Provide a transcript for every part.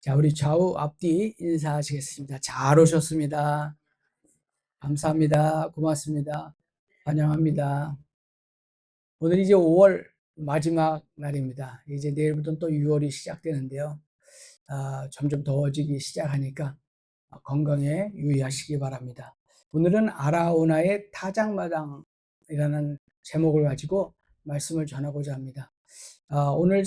자, 우리 좌우 앞뒤 인사하시겠습니다. 잘 오셨습니다. 감사합니다. 고맙습니다. 환영합니다. 오늘 이제 5월 마지막 날입니다. 이제 내일부터는 또 6월이 시작되는데요. 점점 더워지기 시작하니까 건강에 유의하시기 바랍니다. 오늘은 아라우나의 타작마당이라는 제목을 가지고 말씀을 전하고자 합니다. 오늘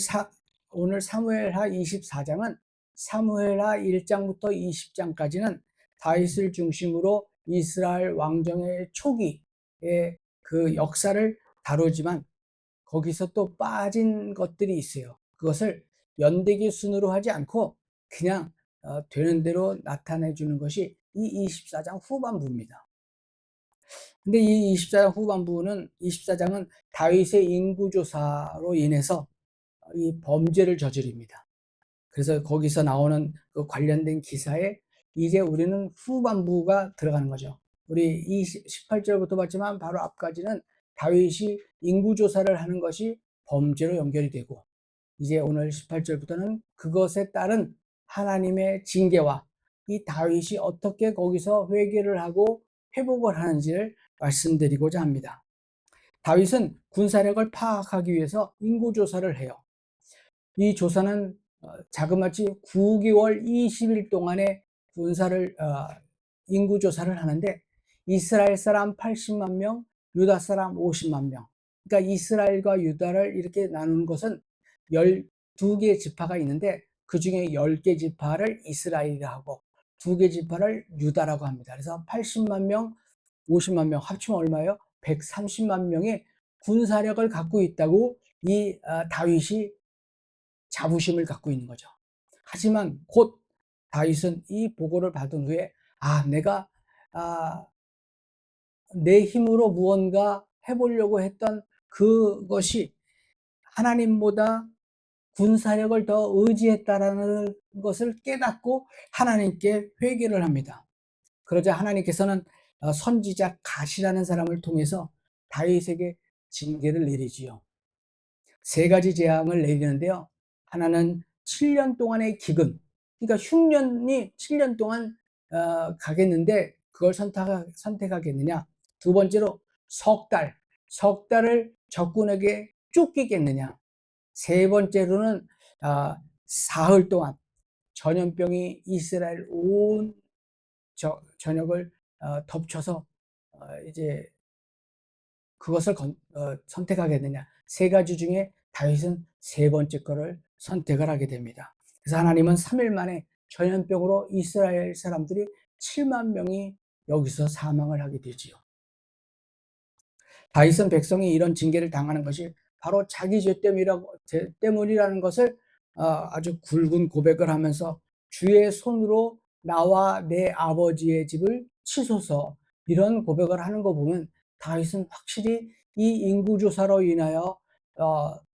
사무엘하 24장은 사무엘하 1장부터 20장까지는 다윗을 중심으로 이스라엘 왕정의 초기의 그 역사를 다루지만 거기서 또 빠진 것들이 있어요. 그것을 연대기 순으로 하지 않고 그냥 되는 대로 나타내 주는 것이 이 24장 후반부입니다. 근데 이 24장은 다윗의 인구조사로 인해서 이 범죄를 저지릅니다. 그래서 거기서 나오는 그 관련된 기사에 이제 우리는 후반부가 들어가는 거죠. 우리 18절부터 봤지만 바로 앞까지는 다윗이 인구조사를 하는 것이 범죄로 연결이 되고, 이제 오늘 18절부터는 그것에 따른 하나님의 징계와 이 다윗이 어떻게 거기서 회개를 하고 회복을 하는지를 말씀드리고자 합니다. 다윗은 군사력을 파악하기 위해서 인구조사를 해요. 이 조사는 자그마치 9개월 20일 동안의 인구조사를 하는데, 이스라엘 사람 80만 명, 유다 사람 50만 명. 그러니까 이스라엘과 유다를 이렇게 나누는 것은 12개 지파가 있는데 그 중에 10개 지파를 이스라엘이라고 하고 2개 지파를 유다라고 합니다. 그래서 80만 명, 50만 명 합치면 얼마예요? 130만 명의 군사력을 갖고 있다고 이 다윗이 자부심을 갖고 있는 거죠. 하지만 곧 다윗은 이 보고를 받은 후에 내가 내 힘으로 무언가 해보려고 했던 그것이 하나님보다 군사력을 더 의지했다라는 것을 깨닫고 하나님께 회개를 합니다. 그러자 하나님께서는 선지자 갓이라는 사람을 통해서 다윗에게 징계를 내리지요. 3가지 재앙을 내리는데요. 하나는 7년 동안의 기근, 그러니까 흉년이 7년 동안 가겠는데 그걸 선택하겠느냐. 2번째로 석 달을 적군에게 쫓기겠느냐. 3번째로는 사흘 동안 전염병이 이스라엘 온 전역을 덮쳐서 이제 그것을 선택하겠느냐. 3가지 중에 다윗은 3번째 거를 선택을 하게 됩니다. 그래서 하나님은 3일 만에 전염병으로 이스라엘 사람들이 7만 명이 여기서 사망을 하게 되지요. 다윗은 백성이 이런 징계를 당하는 것이 바로 자기 죄 때문이라는 것을 아주 굵은 고백을 하면서 주의 손으로 나와 내 아버지의 집을 치소서, 이런 고백을 하는 거 보면 다윗은 확실히 이 인구조사로 인하여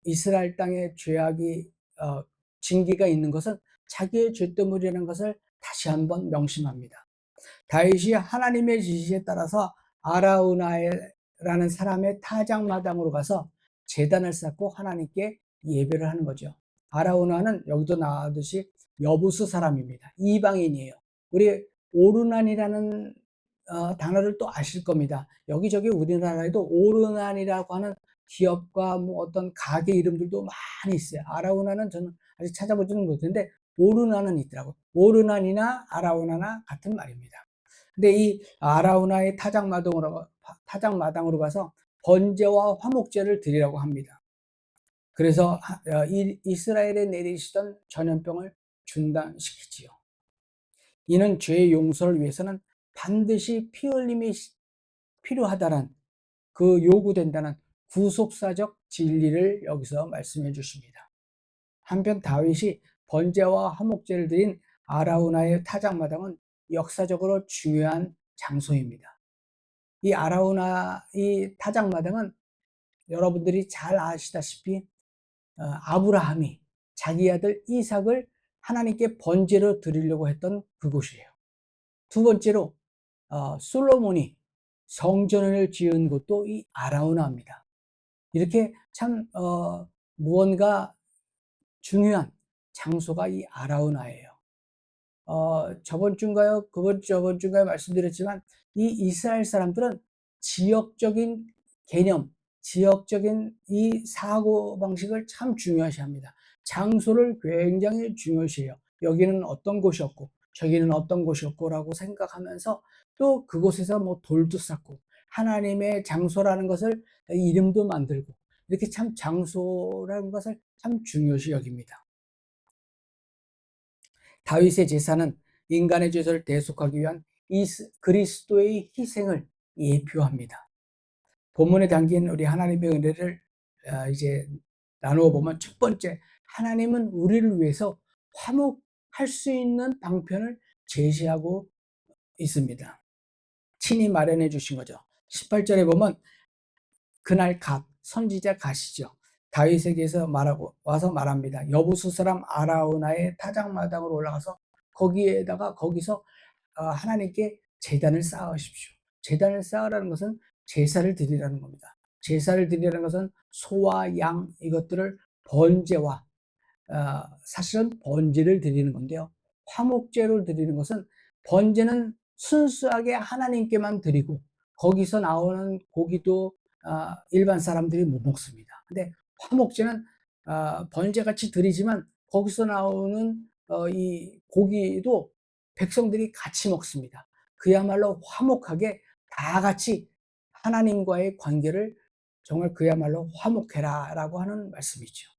이스라엘 땅에 죄악이 징계가 있는 것은 자기의 죄 때문이라는 것을 다시 한번 명심합니다. 다윗이 하나님의 지시에 따라서 아라우나라는 사람의 타작마당으로 가서 제단을 쌓고 하나님께 예배를 하는 거죠. 아라우나는 여기도 나왔듯이 여부스 사람입니다. 이방인이에요. 우리 오르난이라는 단어를 또 아실 겁니다. 여기저기 우리나라에도 오르난이라고 하는 기업과 뭐 어떤 가게 이름들도 많이 있어요. 아라우나는 저는 아직 찾아보지는 못했는데 오르난은 있더라고요. 오르난이나 아라우나나 같은 말입니다. 근데 이 아라우나의 타작마당으로 가서 번제와 화목제를 드리라고 합니다. 그래서 이스라엘에 내리시던 전염병을 중단시키지요. 이는 죄의 용서를 위해서는 반드시 피 흘림이 필요하다는, 그 요구된다는 구속사적 진리를 여기서 말씀해 주십니다. 한편 다윗이 번제와 화목제를 드린 아라우나의 타작마당은 역사적으로 중요한 장소입니다. 이 타작마당은 여러분들이 잘 아시다시피 아브라함이 자기 아들 이삭을 하나님께 번제로 드리려고 했던 그곳이에요. 2번째로 솔로몬이 성전을 지은 곳도 이 아라우나입니다. 이렇게 참 무언가 중요한 장소가 이 아라우나예요. 저번 주인가요? 저번 주인가요? 말씀드렸지만 이 이스라엘 사람들은 지역적인 개념, 지역적인 이 사고방식을 참 중요시합니다. 장소를 굉장히 중요시해요. 여기는 어떤 곳이었고 저기는 어떤 곳이었고라고 생각하면서 또 그곳에서 뭐 돌도 쌓고 하나님의 장소라는 것을 이름도 만들고 이렇게 참 장소라는 것을 참 중요시 여깁니다. 다윗의 제사는 인간의 죄를 대속하기 위한 그리스도의 희생을 예표합니다. 본문에 담긴 우리 하나님의 은혜를 이제 나누어 보면, 첫 번째, 하나님은 우리를 위해서 화목할 수 있는 방편을 제시하고 있습니다. 친히 마련해 주신 거죠. 18절에 보면 그날 선지자 갓이죠. 다윗에게서 와서 말합니다. 여부수 사람 아라우나의 타작마당으로 올라가서 거기서 하나님께 제단을 쌓으십시오. 제단을 쌓으라는 것은 제사를 드리라는 겁니다. 제사를 드리라는 것은 소와 양 이것들을 번제와 사실은 번제를 드리는 건데요. 화목제를 드리는 것은, 번제는 순수하게 하나님께만 드리고 거기서 나오는 고기도 일반 사람들이 못 먹습니다. 근데 화목제는 번제같이 드리지만 거기서 나오는 이 고기도 백성들이 같이 먹습니다. 그야말로 화목하게 다 같이 하나님과의 관계를 정말 그야말로 화목해라 라고 하는 말씀이죠.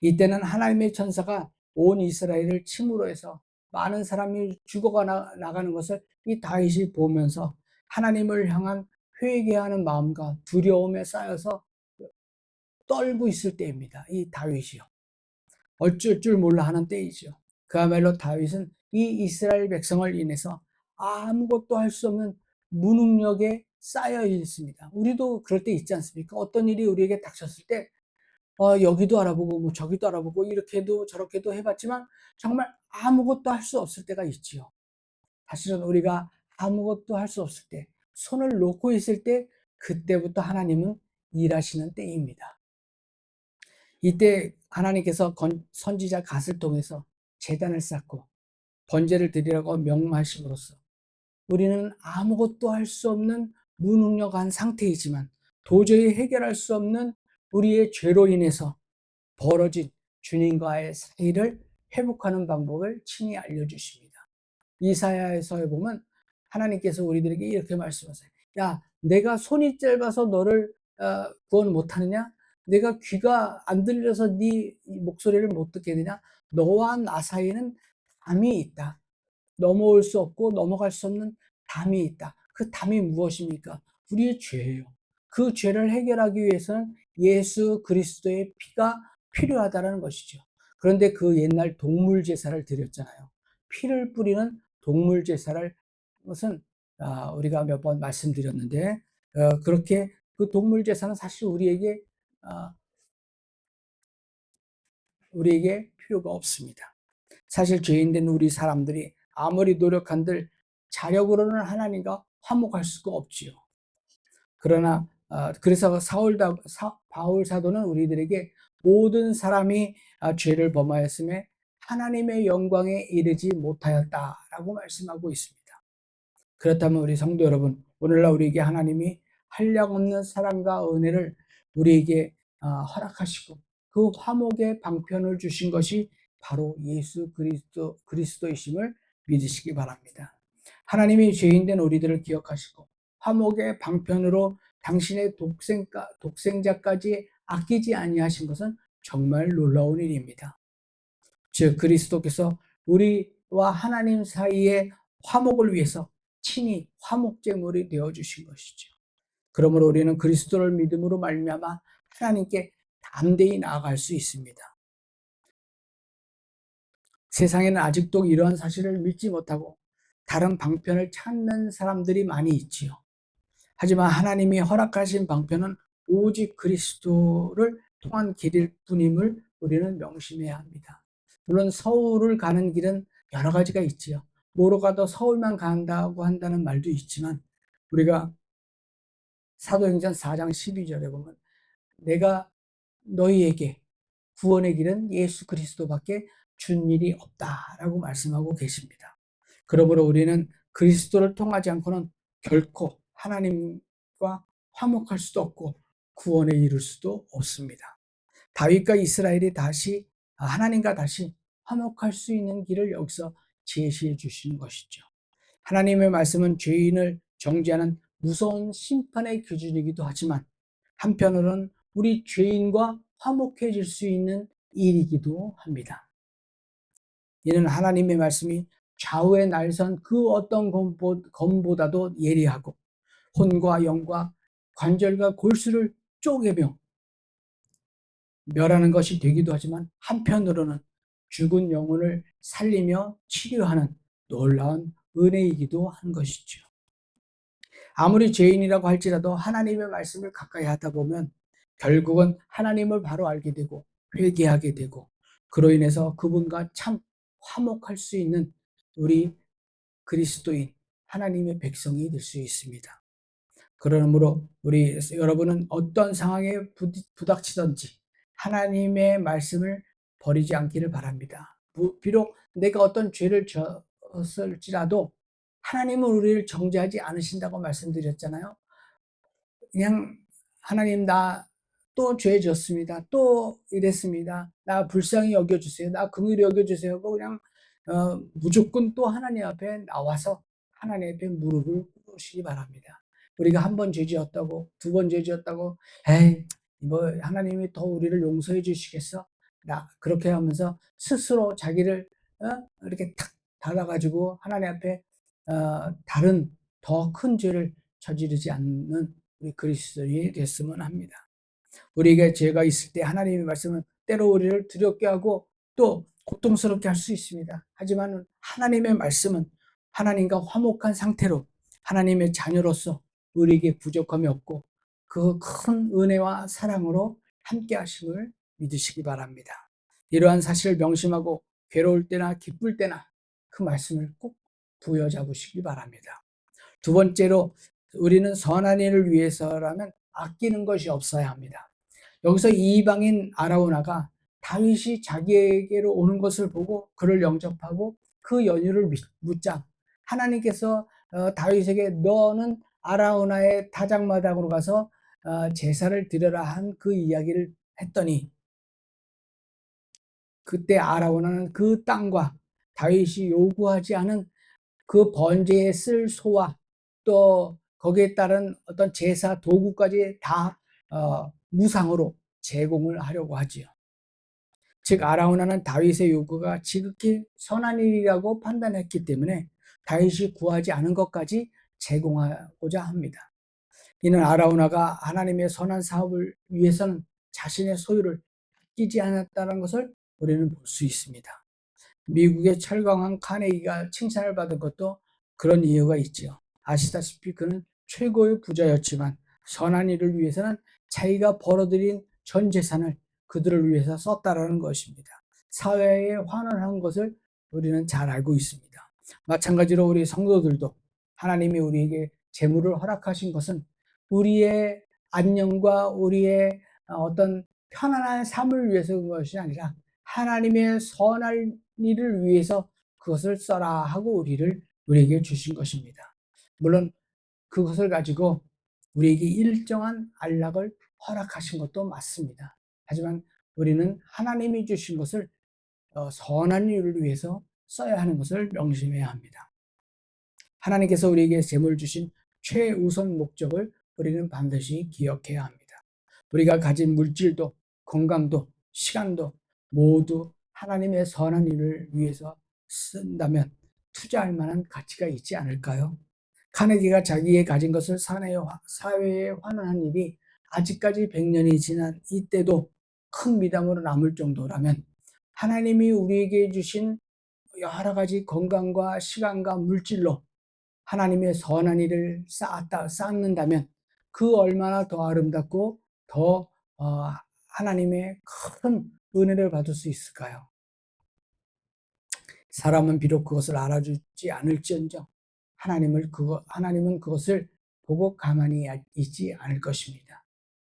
이때는 하나님의 천사가 온 이스라엘을 침으로 해서 많은 사람이 죽어가 나가는 것을 이 다윗이 보면서 하나님을 향한 회개하는 마음과 두려움에 쌓여서 떨고 있을 때입니다. 이 다윗이요. 어쩔 줄 몰라 하는 때이죠. 그야말로 다윗은 이 이스라엘 백성을 인해서 아무것도 할 수 없는 무능력에 쌓여 있습니다. 우리도 그럴 때 있지 않습니까? 어떤 일이 우리에게 닥쳤을 때 여기도 알아보고 뭐 저기도 알아보고 이렇게도 저렇게도 해봤지만 정말 아무것도 할 수 없을 때가 있지요. 사실은 우리가 아무것도 할 수 없을 때, 손을 놓고 있을 때, 그때부터 하나님은 일하시는 때입니다. 이때 하나님께서 선지자 갓을 통해서 제단을 쌓고 번제를 드리라고 명하심으로써 우리는 아무것도 할 수 없는 무능력한 상태이지만 도저히 해결할 수 없는 우리의 죄로 인해서 벌어진 주님과의 사이를 회복하는 방법을 친히 알려주십니다. 이사야에서 보면 하나님께서 우리들에게 이렇게 말씀하세요. 야, 내가 손이 짧아서 너를 구원 못하느냐? 내가 귀가 안 들려서 네 목소리를 못 듣게 되냐? 너와 나 사이에는 담이 있다. 넘어올 수 없고 넘어갈 수 없는 담이 있다. 그 담이 무엇입니까? 우리의 죄예요. 그 죄를 해결하기 위해서는 예수 그리스도의 피가 필요하다는 것이죠. 그런데 그 옛날 동물 제사를 드렸잖아요. 피를 뿌리는 동물 제사를, 것은 우리가 몇 번 말씀드렸는데 그렇게 그 동물 제사는 사실 우리에게 필요가 없습니다. 사실 죄인된 우리 사람들이 아무리 노력한들 자력으로는 하나님과 화목할 수가 없지요. 그러나 그래서 바울 사도는 우리들에게 모든 사람이 죄를 범하였음에 하나님의 영광에 이르지 못하였다라고 말씀하고 있습니다. 그렇다면 우리 성도 여러분, 오늘날 우리에게 하나님이 한량없는 사랑과 은혜를 우리에게 허락하시고 그 화목의 방편을 주신 것이 바로 예수 그리스도이심을 믿으시기 바랍니다. 하나님이 죄인된 우리들을 기억하시고 화목의 방편으로 당신의 독생자까지 아끼지 아니하신 것은 정말 놀라운 일입니다. 즉 그리스도께서 우리와 하나님 사이의 화목을 위해서 친히 화목제물이 되어주신 것이죠. 그러므로 우리는 그리스도를 믿음으로 말미암아 하나님께 담대히 나아갈 수 있습니다. 세상에는 아직도 이러한 사실을 믿지 못하고 다른 방편을 찾는 사람들이 많이 있지요. 하지만 하나님이 허락하신 방편은 오직 그리스도를 통한 길일 뿐임을 우리는 명심해야 합니다. 물론 서울을 가는 길은 여러 가지가 있지요. 뭐로 가도 서울만 간다고 한다는 말도 있지만, 우리가 사도행전 4장 12절에 보면 내가 너희에게 구원의 길은 예수 그리스도밖에 준 일이 없다라고 말씀하고 계십니다. 그러므로 우리는 그리스도를 통하지 않고는 결코 하나님과 화목할 수도 없고 구원에 이를 수도 없습니다. 다윗과 이스라엘이 다시 하나님과 다시 화목할 수 있는 길을 여기서 제시해 주시는 것이죠. 하나님의 말씀은 죄인을 정죄하는 무서운 심판의 기준이기도 하지만 한편으로는 우리 죄인과 화목해질 수 있는 일이기도 합니다. 이는 하나님의 말씀이 좌우의 날선 그 어떤 검보다도 예리하고 혼과 영과 관절과 골수를 쪼개며 멸하는 것이 되기도 하지만 한편으로는 죽은 영혼을 살리며 치료하는 놀라운 은혜이기도 한 것이죠. 아무리 죄인이라고 할지라도 하나님의 말씀을 가까이 하다 보면 결국은 하나님을 바로 알게 되고 회개하게 되고 그로 인해서 그분과 참 화목할 수 있는 우리 그리스도인 하나님의 백성이 될 수 있습니다. 그러므로 우리 여러분은 어떤 상황에 부닥치든지 하나님의 말씀을 버리지 않기를 바랍니다. 비록 내가 어떤 죄를 졌을지라도 하나님은 우리를 정죄하지 않으신다고 말씀드렸잖아요. 그냥 하나님 나 또 죄 졌습니다. 또 이랬습니다. 나 불쌍히 여겨주세요. 나 긍휼히 여겨주세요. 그냥 무조건 또 하나님 앞에 나와서 하나님 앞에 무릎을 꿇으시기 바랍니다. 우리가 한 번 죄 지었다고 두 번 죄 지었다고 에이 뭐 하나님이 더 우리를 용서해 주시겠어? 나 그렇게 하면서 스스로 자기를 이렇게 탁 닫아가지고 하나님 앞에 다른 더 큰 죄를 저지르지 않는 우리 그리스도인이 됐으면 합니다. 우리에게 죄가 있을 때 하나님의 말씀은 때로 우리를 두렵게 하고 또 고통스럽게 할 수 있습니다. 하지만 하나님의 말씀은 하나님과 화목한 상태로 하나님의 자녀로서 우리에게 부족함이 없고 그 큰 은혜와 사랑으로 함께 하심을 믿으시기 바랍니다. 이러한 사실을 명심하고 괴로울 때나 기쁠 때나 그 말씀을 꼭 부여잡으시기 바랍니다. 두 번째로 우리는 선한 일을 위해서라면 아끼는 것이 없어야 합니다. 여기서 이방인 아라우나가 다윗이 자기에게로 오는 것을 보고 그를 영접하고 그 연유를 묻자 하나님께서 다윗에게 너는 아라우나의 타작마당으로 가서 제사를 드려라 한 그 이야기를 했더니 그때 아라우나는 그 땅과 다윗이 요구하지 않은 그 번제에 쓸 소와 또 거기에 따른 어떤 제사 도구까지 다 무상으로 제공을 하려고 하지요. 즉 아라우나는 다윗의 요구가 지극히 선한 일이라고 판단했기 때문에 다윗이 구하지 않은 것까지 제공하고자 합니다. 이는 아라우나가 하나님의 선한 사업을 위해서는 자신의 소유를 아끼지 않았다는 것을 우리는 볼 수 있습니다. 미국의 철강왕 카네기가 칭찬을 받은 것도 그런 이유가 있죠. 아시다시피 그는 최고의 부자였지만 선한 일을 위해서는 자기가 벌어들인 전 재산을 그들을 위해서 썼다라는 것입니다. 사회에 환원한 것을 우리는 잘 알고 있습니다. 마찬가지로 우리 성도들도 하나님이 우리에게 재물을 허락하신 것은 우리의 안녕과 우리의 어떤 편안한 삶을 위해서 그런 것이 아니라 하나님의 선할 일을 위해서 그것을 써라 하고 우리에게 주신 것입니다. 물론 그것을 가지고 우리에게 일정한 안락을 허락하신 것도 맞습니다. 하지만 우리는 하나님이 주신 것을 선한 일을 위해서 써야 하는 것을 명심해야 합니다. 하나님께서 우리에게 재물 주신 최우선 목적을 우리는 반드시 기억해야 합니다. 우리가 가진 물질도 건강도 시간도 모두 하나님의 선한 일을 위해서 쓴다면 투자할 만한 가치가 있지 않을까요? 카네기가 자기의 가진 것을 사회에 환원한 일이 아직까지 100년이 지난 이때도 큰 미담으로 남을 정도라면 하나님이 우리에게 주신 여러 가지 건강과 시간과 물질로 하나님의 선한 일을 쌓는다면 그 얼마나 더 아름답고 더 하나님의 큰 은혜를 받을 수 있을까요? 사람은 비록 그것을 알아주지 않을지언정 하나님은 그것을 보고 가만히 있지 않을 것입니다.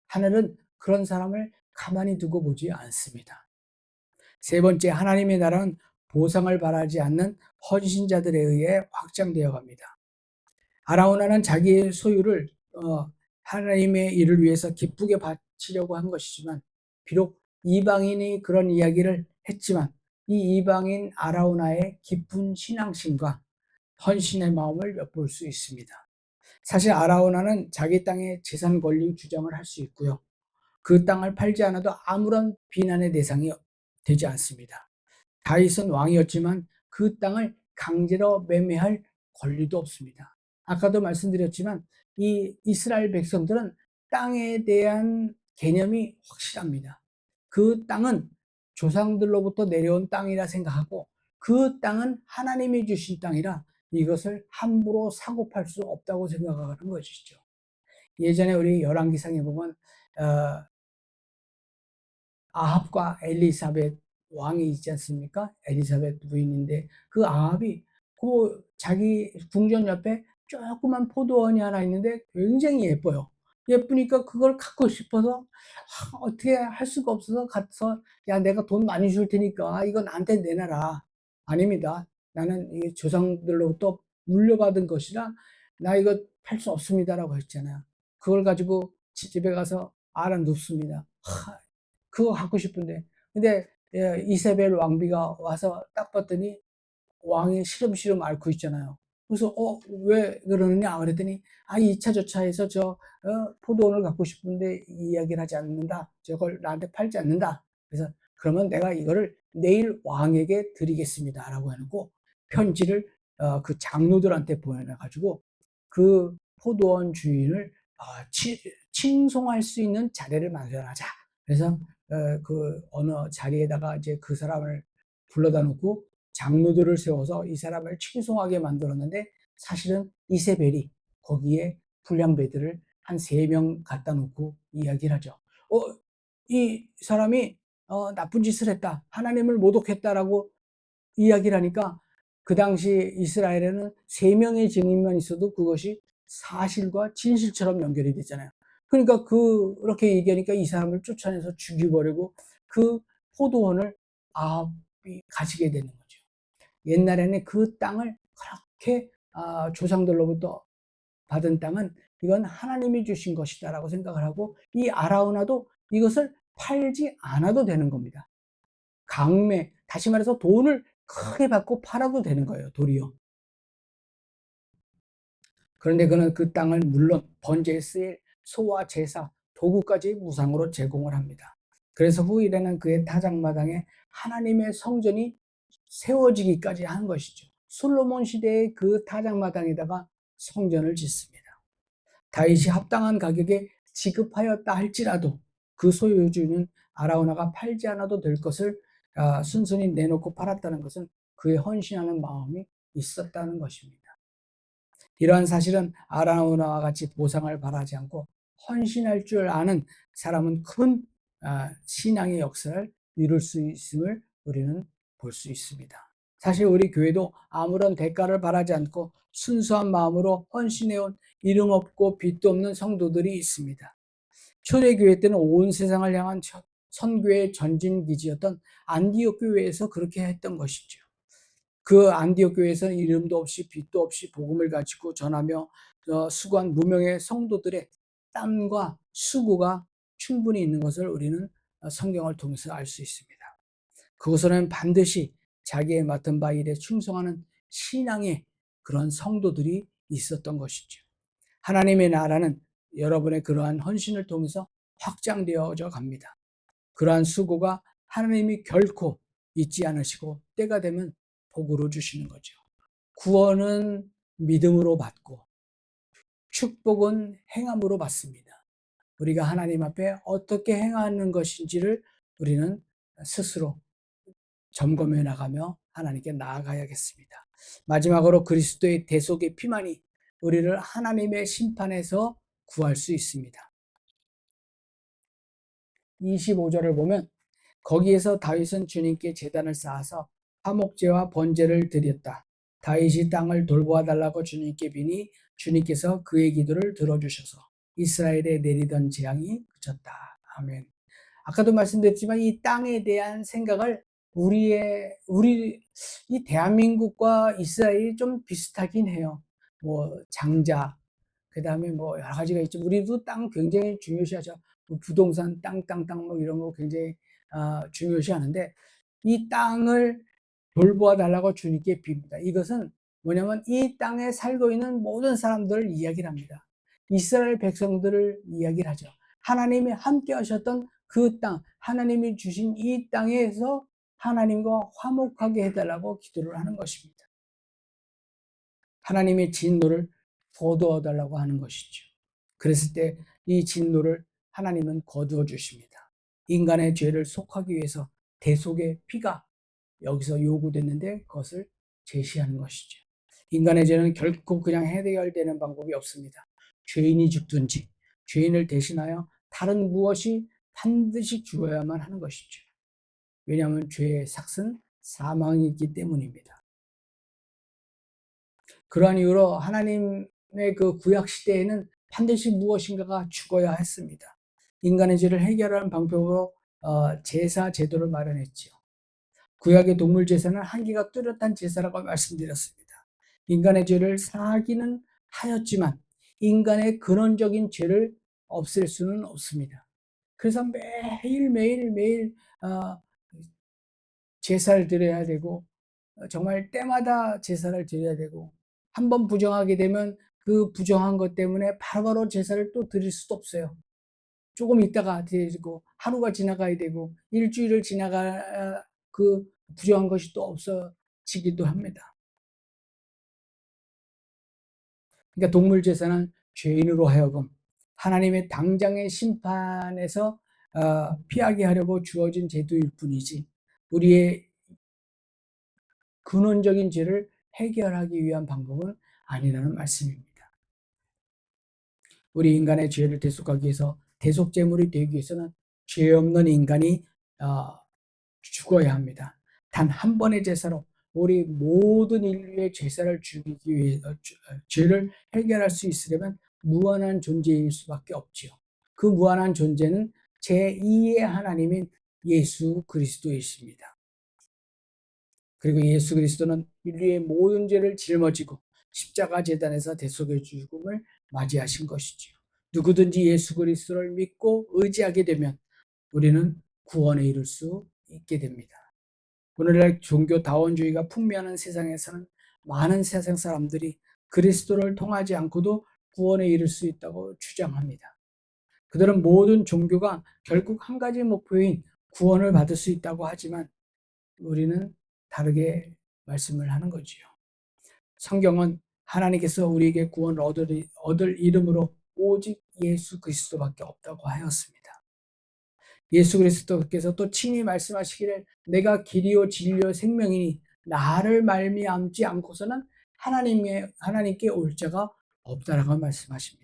하늘은 그런 사람을 가만히 두고 보지 않습니다. 세 번째, 하나님의 나라는 보상을 바라지 않는 헌신자들에 의해 확장되어 갑니다. 아라우나는 자기의 소유를 하나님의 일을 위해서 기쁘게 바치려고 한 것이지만, 비록 이방인이 그런 이야기를 했지만 이 이방인 아라우나의 깊은 신앙심과 헌신의 마음을 엿볼 수 있습니다. 사실 아라우나는 자기 땅의 재산 권리 주장을 할 수 있고요. 그 땅을 팔지 않아도 아무런 비난의 대상이 되지 않습니다. 다윗은 왕이었지만 그 땅을 강제로 매매할 권리도 없습니다. 아까도 말씀드렸지만 이 이스라엘 백성들은 땅에 대한 개념이 확실합니다. 그 땅은 조상들로부터 내려온 땅이라 생각하고, 그 땅은 하나님이 주신 땅이라 이것을 함부로 사고 팔 수 없다고 생각하는 것이죠. 예전에 우리 열왕기상에 보면 아합과 엘리사벳 왕이 있지 않습니까? 엘리사벳 부인인데 그 아합이 그 자기 궁전 옆에 조그만 포도원이 하나 있는데 굉장히 예뻐요. 예쁘니까 그걸 갖고 싶어서 어떻게 할 수가 없어서 가서, 야, 내가 돈 많이 줄 테니까 이거 나한테 내놔라. 아닙니다. 나는 이 조상들로부터 물려받은 것이라 나 이거 팔 수 없습니다라고 했잖아요. 그걸 가지고 집에 가서 알아눕습니다. 그거 갖고 싶은데. 근데 이세벨 왕비가 와서 딱 봤더니 왕이 시름시름 앓고 있잖아요. 그래서 왜 그러느냐 그랬더니, 2차 저차해서 포도원을 갖고 싶은데 이야기를 하지 않는다. 저걸 나한테 팔지 않는다. 그래서 그러면 내가 이거를 내일 왕에게 드리겠습니다 라고 해놓고 편지를 그 장로들한테 보내가지고 그 포도원 주인을 칭송할 수 있는 자리를 마련하자. 그래서 그 어느 자리에다가 이제 그 사람을 불러다 놓고 장로들을 세워서 이 사람을 칭송하게 만들었는데, 사실은 이세벨이 거기에 불량배들을 한 3명 갖다 놓고 이야기를 하죠. 이 사람이 나쁜 짓을 했다, 하나님을 모독했다라고 이야기를 하니까, 그 당시 이스라엘에는 3명의 증인만 있어도 그것이 사실과 진실처럼 연결이 되잖아요. 그러니까 그렇게 얘기하니까 이 사람을 쫓아내서 죽여버리고 그 포도원을 아합이 가지게 되는 거죠. 옛날에는 그 땅을 그렇게 조상들로부터 받은 땅은 이건 하나님이 주신 것이다라고 생각을 하고, 이 아라우나도 이것을 팔지 않아도 되는 겁니다. 강매, 다시 말해서 돈을 크게 받고 팔아도 되는 거예요, 도리어. 그런데 그는 그 땅을 물론 번제에 쓰일 소와 제사, 도구까지 무상으로 제공을 합니다. 그래서 후일에는 그의 타작마당에 하나님의 성전이 세워지기까지 한 것이죠. 솔로몬 시대의 그 타작마당에다가 성전을 짓습니다. 다윗이 합당한 가격에 지급하였다 할지라도 그 소유주는 아라우나가 팔지 않아도 될 것을 순순히 내놓고 팔았다는 것은 그의 헌신하는 마음이 있었다는 것입니다. 이러한 사실은 아라우나와 같이 보상을 바라지 않고 헌신할 줄 아는 사람은 큰 신앙의 역사를 이룰 수 있음을 우리는 볼 수 있습니다. 사실 우리 교회도 아무런 대가를 바라지 않고 순수한 마음으로 헌신해온 이름 없고 빚도 없는 성도들이 있습니다. 초대교회 때는 온 세상을 향한 선교의 전진기지였던 안디옥 교회에서 그렇게 했던 것이죠. 그 안디옥 교회에서는 이름도 없이 빚도 없이 복음을 가지고 전하며 수고한 무명의 성도들의 땀과 수고가 충분히 있는 것을 우리는 성경을 통해서 알 수 있습니다. 그곳에는 반드시 자기의 맡은 바 일에 충성하는 신앙의 그런 성도들이 있었던 것이죠. 하나님의 나라는 여러분의 그러한 헌신을 통해서 확장되어져 갑니다. 그러한 수고가 하나님이 결코 잊지 않으시고 때가 되면 복으로 주시는 거죠. 구원은 믿음으로 받고 축복은 행함으로 받습니다. 우리가 하나님 앞에 어떻게 행하는 것인지를 우리는 스스로 점검해 나가며 하나님께 나아가야겠습니다. 마지막으로 그리스도의 대속의 피만이 우리를 하나님의 심판에서 구할 수 있습니다. 25절을 보면 거기에서 다윗은 주님께 제단을 쌓아서 화목제와 번제를 드렸다. 다윗이 땅을 돌보아 달라고 주님께 비니 주님께서 그의 기도를 들어주셔서 이스라엘에 내리던 재앙이 그쳤다. 아멘. 아까도 말씀드렸지만 이 땅에 대한 생각을 우리 이 대한민국과 이스라엘이 좀 비슷하긴 해요. 뭐 장자, 그다음에 뭐 여러 가지가 있죠. 우리도 땅 굉장히 중요시하죠. 뭐 부동산, 땅 뭐 이런 거 굉장히 중요시하는데 이 땅을 돌보아 달라고 주님께 빕니다. 이것은 뭐냐면 이 땅에 살고 있는 모든 사람들을 이야기를 합니다. 이스라엘 백성들을 이야기를 하죠. 하나님이 함께 하셨던 그 땅, 하나님이 주신 이 땅에서 하나님과 화목하게 해달라고 기도를 하는 것입니다. 하나님의 진노를 거두어 달라고 하는 것이죠. 그랬을 때 이 진노를 하나님은 거두어 주십니다. 인간의 죄를 속하기 위해서 대속의 피가 여기서 요구됐는데 그것을 제시하는 것이죠. 인간의 죄는 결코 그냥 해결되는 방법이 없습니다. 죄인이 죽든지 죄인을 대신하여 다른 무엇이 반드시 죽어야만 하는 것이죠. 왜냐하면 죄의 삭은 사망이기 때문입니다. 그러한 이유로 하나님의 그 구약 시대에는 반드시 무엇인가가 죽어야 했습니다. 인간의 죄를 해결하는 방법으로 제사 제도를 마련했지요. 구약의 동물 제사는 한계가 뚜렷한 제사라고 말씀드렸습니다. 인간의 죄를 사하기는 하였지만 인간의 근원적인 죄를 없앨 수는 없습니다. 그래서 매일 제사를 드려야 되고 정말 때마다 제사를 드려야 되고 한번 부정하게 되면 그 부정한 것 때문에 바로바로 제사를 또 드릴 수도 없어요. 조금 있다가 드리고 하루가 지나가야 되고 일주일을 지나가 그 부정한 것이 또 없어지기도 합니다. 그러니까 동물 제사는 죄인으로 하여금 하나님의 당장의 심판에서 피하게 하려고 주어진 제도일 뿐이지 우리의 근원적인 죄를 해결하기 위한 방법은 아니라는 말씀입니다. 우리 인간의 죄를 대속하기 위해서 대속제물이 되기 위해서는 죄 없는 인간이 죽어야 합니다. 단 한 번의 제사로 우리 모든 인류의 제사를 죽이기 위해서 죄를 해결할 수 있으려면 무한한 존재일 수밖에 없지요. 그 무한한 존재는 제2의 하나님인 예수 그리스도이십니다. 그리고 예수 그리스도는 인류의 모든 죄를 짊어지고 십자가 제단에서 대속의 죽음을 맞이하신 것이지요. 누구든지 예수 그리스도를 믿고 의지하게 되면 우리는 구원에 이를 수 있게 됩니다. 오늘날 종교다원주의가 풍미하는 세상에서는 많은 세상 사람들이 그리스도를 통하지 않고도 구원에 이를 수 있다고 주장합니다. 그들은 모든 종교가 결국 한 가지 목표인 구원을 받을 수 있다고 하지만 우리는 다르게 말씀을 하는 거지요. 성경은 하나님께서 우리에게 구원을 얻을 이름으로 오직 예수 그리스도밖에 없다고 하였습니다. 예수 그리스도께서 또 친히 말씀하시기를 내가 길이요 진리요 생명이니 나를 말미암지 않고서는 하나님께 올 자가 없다라고 말씀하십니다.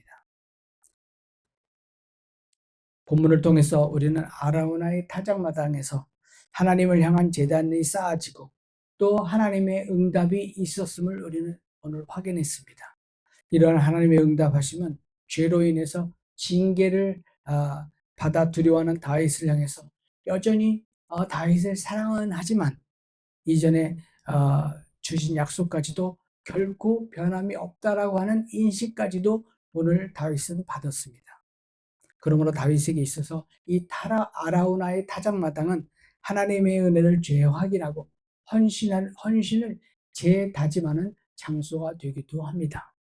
본문을 통해서 우리는 아라우나의 타작마당에서 하나님을 향한 제단이 쌓아지고 또 하나님의 응답이 있었음을 우리는 오늘 확인했습니다. 이런 하나님의 응답하심은 죄로 인해서 징계를 받아 두려워하는 다윗을 향해서 여전히 다윗을 사랑은 하지만 이전에 주신 약속까지도 결코 변함이 없다라고 하는 인식까지도 오늘 다윗은 받았습니다. 그러므로 다윗에게 있어서 이 아라우나의 타작마당은 하나님의 은혜를 재확인하고 헌신을 재다짐하는 장소가 되기도 합니다.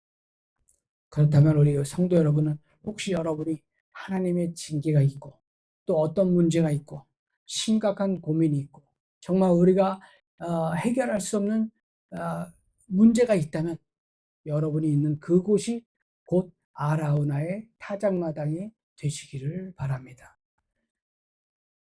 그렇다면 우리 성도 여러분은 혹시 여러분이 하나님의 징계가 있고 또 어떤 문제가 있고 심각한 고민이 있고 정말 우리가 해결할 수 없는 문제가 있다면 여러분이 있는 그곳이 곧 아라우나의 타작마당이 되시기를 바랍니다.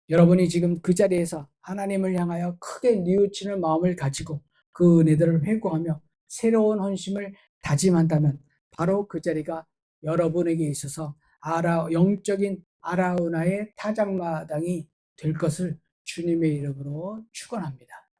여러분이 지금 그 자리에서 하나님을 향하여 크게 뉘우치는 마음을 가지고 그 은혜들을 회고하며 새로운 헌심을 다짐한다면 바로 그 자리가 여러분에게 있어서 영적인 아라우나의 타작마당이 될 것을 주님의 이름으로 축원합니다.